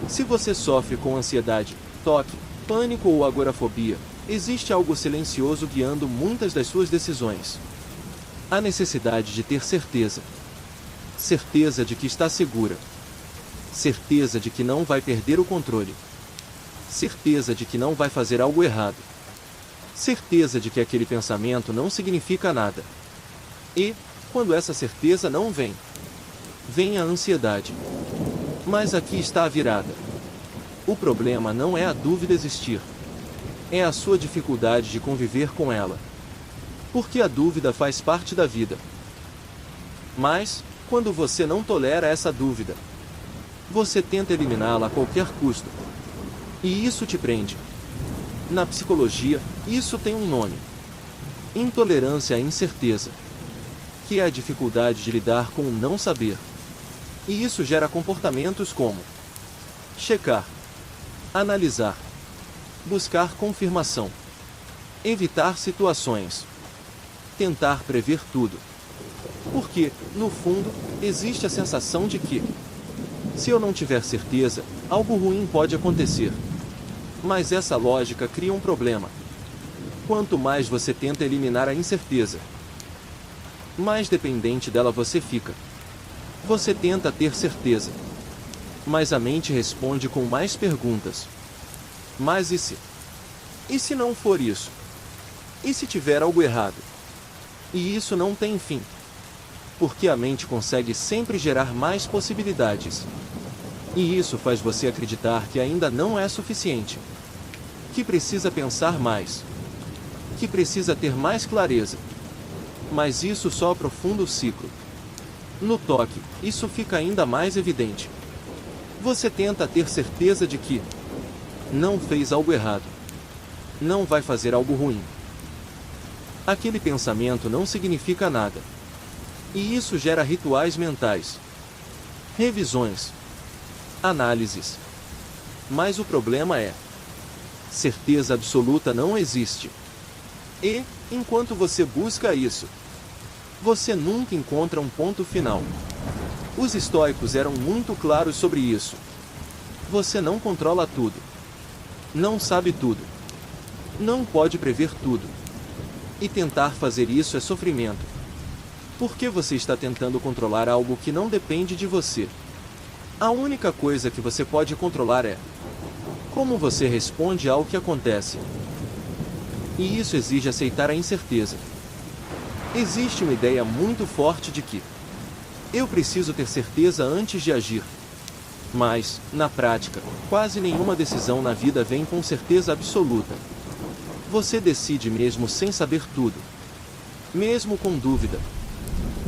Se você sofre com ansiedade, toque, pânico ou agorafobia, existe algo silencioso guiando muitas das suas decisões. A necessidade de ter certeza. Certeza de que está segura. Certeza de que não vai perder o controle. Certeza de que não vai fazer algo errado. Certeza de que aquele pensamento não significa nada. E, quando essa certeza não vem, vem a ansiedade. Mas aqui está a virada. O problema não é a dúvida existir. É a sua dificuldade de conviver com ela. Porque a dúvida faz parte da vida. Mas, quando você não tolera essa dúvida, você tenta eliminá-la a qualquer custo. E isso te prende. Na psicologia, isso tem um nome: intolerância à incerteza, que é a dificuldade de lidar com o não saber. E isso gera comportamentos como checar, analisar, buscar confirmação, evitar situações, tentar prever tudo. Porque, no fundo, existe a sensação de que, se eu não tiver certeza, algo ruim pode acontecer. Mas essa lógica cria um problema. Quanto mais você tenta eliminar a incerteza, mais dependente dela você fica. Você tenta ter certeza, mas a mente responde com mais perguntas. Mas e se? E se não for isso? E se tiver algo errado? E isso não tem fim. Porque a mente consegue sempre gerar mais possibilidades. E isso faz você acreditar que ainda não é suficiente. Que precisa pensar mais. Que precisa ter mais clareza. Mas isso só aprofunda o ciclo. No toque, isso fica ainda mais evidente. Você tenta ter certeza de que não fez algo errado. Não vai fazer algo ruim. Aquele pensamento não significa nada. E isso gera rituais mentais, revisões, análises. Mas o problema é: certeza absoluta não existe. E, enquanto você busca isso, você nunca encontra um ponto final. Os estoicos eram muito claros sobre isso. Você não controla tudo. Não sabe tudo. Não pode prever tudo. E tentar fazer isso é sofrimento. Porque você está tentando controlar algo que não depende de você. A única coisa que você pode controlar é como você responde ao que acontece. E isso exige aceitar a incerteza. Existe uma ideia muito forte de que eu preciso ter certeza antes de agir. Mas, na prática, quase nenhuma decisão na vida vem com certeza absoluta. Você decide mesmo sem saber tudo. Mesmo com dúvida.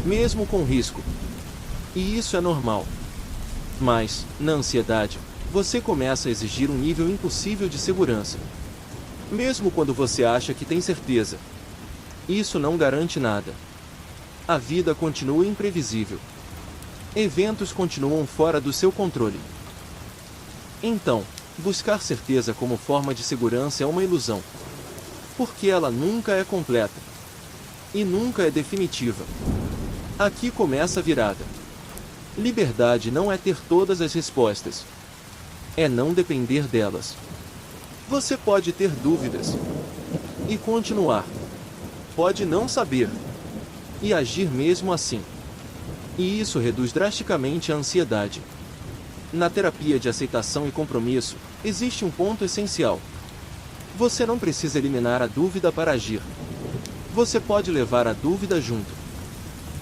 Mesmo com risco. E isso é normal. Mas, na ansiedade, você começa a exigir um nível impossível de segurança. Mesmo quando você acha que tem certeza. Isso não garante nada. A vida continua imprevisível. Eventos continuam fora do seu controle. Então, buscar certeza como forma de segurança é uma ilusão. Porque ela nunca é completa. E nunca é definitiva. Aqui começa a virada. Liberdade não é ter todas as respostas. É não depender delas. Você pode ter dúvidas. E continuar. Pode não saber. E agir mesmo assim. E isso reduz drasticamente a ansiedade. Na terapia de aceitação e compromisso, existe um ponto essencial. Você não precisa eliminar a dúvida para agir. Você pode levar a dúvida junto.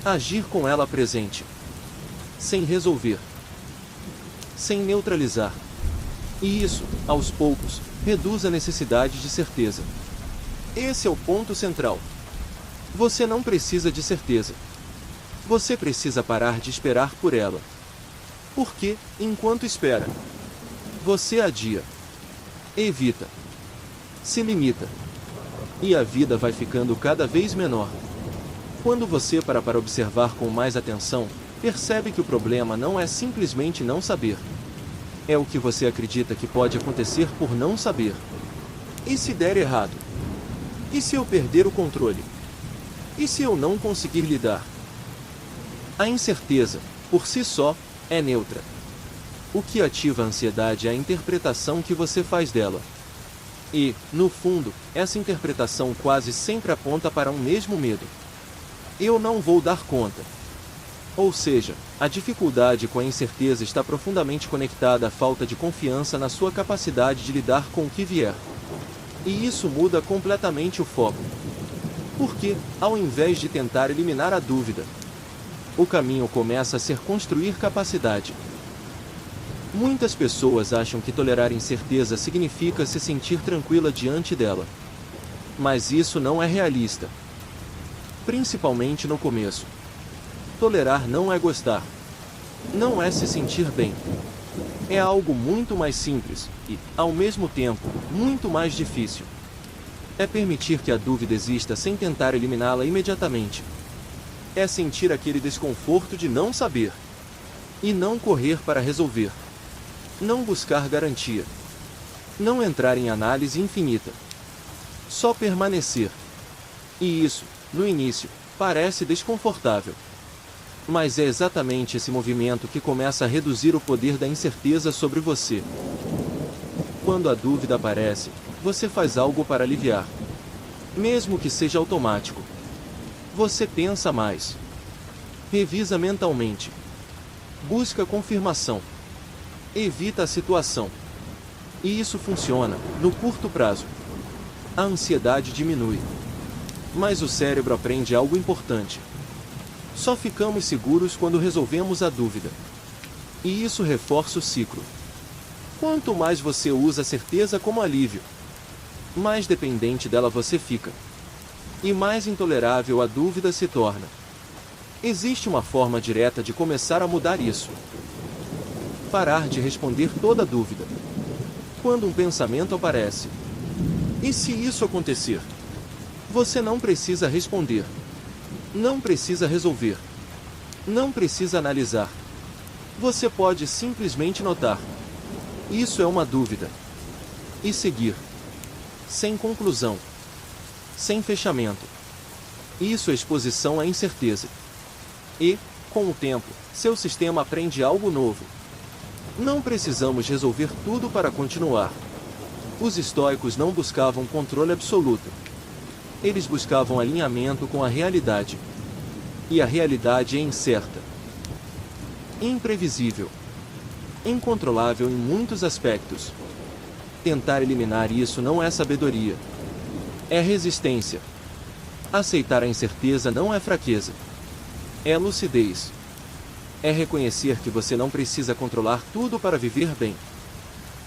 Agir com ela presente. Sem resolver. Sem neutralizar. E isso, aos poucos, reduz a necessidade de certeza. Esse é o ponto central. Você não precisa de certeza. Você precisa parar de esperar por ela. Porque, enquanto espera, você adia, evita, se limita. E a vida vai ficando cada vez menor. Quando você para observar com mais atenção, percebe que o problema não é simplesmente não saber. É o que você acredita que pode acontecer por não saber. E se der errado? E se eu perder o controle? E se eu não conseguir lidar? A incerteza, por si só, é neutra. O que ativa a ansiedade é a interpretação que você faz dela. E, no fundo, essa interpretação quase sempre aponta para um mesmo medo. Eu não vou dar conta. Ou seja, a dificuldade com a incerteza está profundamente conectada à falta de confiança na sua capacidade de lidar com o que vier. E isso muda completamente o foco. Porque, ao invés de tentar eliminar a dúvida, o caminho começa a ser construir capacidade. Muitas pessoas acham que tolerar incerteza significa se sentir tranquila diante dela. Mas isso não é realista. Principalmente no começo. Tolerar não é gostar. Não é se sentir bem. É algo muito mais simples e, ao mesmo tempo, muito mais difícil. É permitir que a dúvida exista sem tentar eliminá-la imediatamente. É sentir aquele desconforto de não saber. E não correr para resolver. Não buscar garantia. Não entrar em análise infinita. Só permanecer. E isso, no início, parece desconfortável. Mas é exatamente esse movimento que começa a reduzir o poder da incerteza sobre você. Quando a dúvida aparece, você faz algo para aliviar. Mesmo que seja automático. Você pensa mais. Revisa mentalmente. Busca confirmação. Evita a situação. E isso funciona, no curto prazo. A ansiedade diminui. Mas o cérebro aprende algo importante. Só ficamos seguros quando resolvemos a dúvida. E isso reforça o ciclo. Quanto mais você usa a certeza como alívio, mais dependente dela você fica. E mais intolerável a dúvida se torna. Existe uma forma direta de começar a mudar isso. Parar de responder toda dúvida. Quando um pensamento aparece. E se isso acontecer? Você não precisa responder. Não precisa resolver. Não precisa analisar. Você pode simplesmente notar. Isso é uma dúvida. E seguir. Sem conclusão. Sem fechamento. Isso é exposição à incerteza. E, com o tempo, seu sistema aprende algo novo. Não precisamos resolver tudo para continuar. Os estoicos não buscavam controle absoluto. Eles buscavam alinhamento com a realidade. E a realidade é incerta. Imprevisível. Incontrolável em muitos aspectos. Tentar eliminar isso não é sabedoria. É resistência. Aceitar a incerteza não é fraqueza. É lucidez. É reconhecer que você não precisa controlar tudo para viver bem.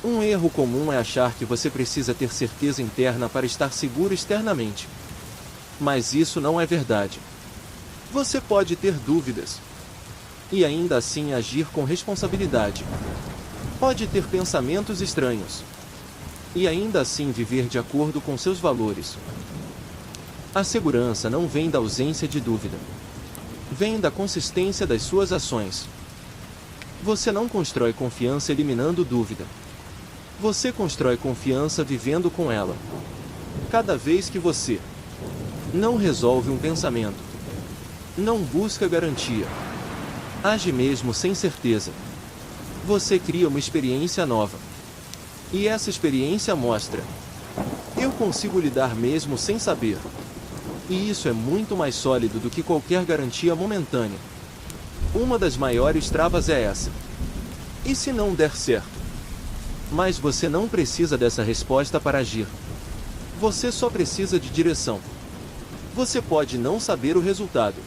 Um erro comum é achar que você precisa ter certeza interna para estar seguro externamente. Mas isso não é verdade. Você pode ter dúvidas. E ainda assim agir com responsabilidade. Pode ter pensamentos estranhos. E ainda assim viver de acordo com seus valores. A segurança não vem da ausência de dúvida. Vem da consistência das suas ações. Você não constrói confiança eliminando dúvida. Você constrói confiança vivendo com ela. Cada vez que você não resolve um pensamento, não busca garantia, age mesmo sem certeza, você cria uma experiência nova. E essa experiência mostra: eu consigo lidar mesmo sem saber. E isso é muito mais sólido do que qualquer garantia momentânea. Uma das maiores travas é essa. E se não der certo? Mas você não precisa dessa resposta para agir. Você só precisa de direção. Você pode não saber o resultado.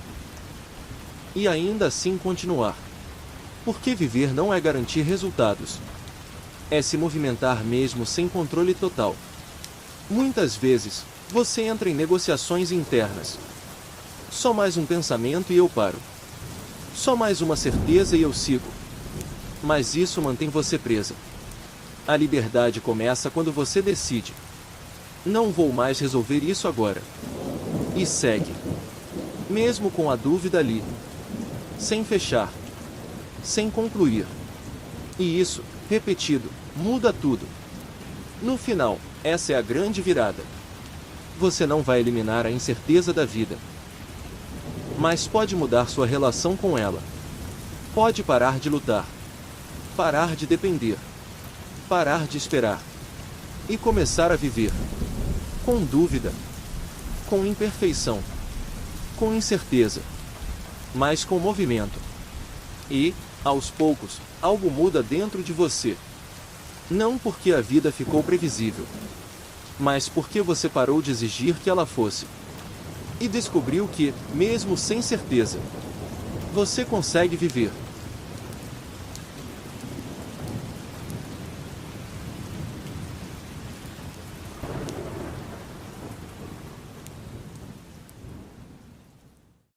E ainda assim continuar. Porque viver não é garantir resultados. É se movimentar mesmo sem controle total. Muitas vezes, você entra em negociações internas. Só mais um pensamento e eu paro. Só mais uma certeza e eu sigo. Mas isso mantém você presa. A liberdade começa quando você decide: não vou mais resolver isso agora. E segue. Mesmo com a dúvida ali. Sem fechar. Sem concluir. E isso, repetido, muda tudo. No final, essa é a grande virada. Você não vai eliminar a incerteza da vida. Mas pode mudar sua relação com ela. Pode parar de lutar. Parar de depender. Parar de esperar. E começar a viver. Com dúvida. Com imperfeição. Com incerteza. Mas com movimento. E, aos poucos, algo muda dentro de você. Não porque a vida ficou previsível, mas porque você parou de exigir que ela fosse. E descobriu que, mesmo sem certeza, você consegue viver.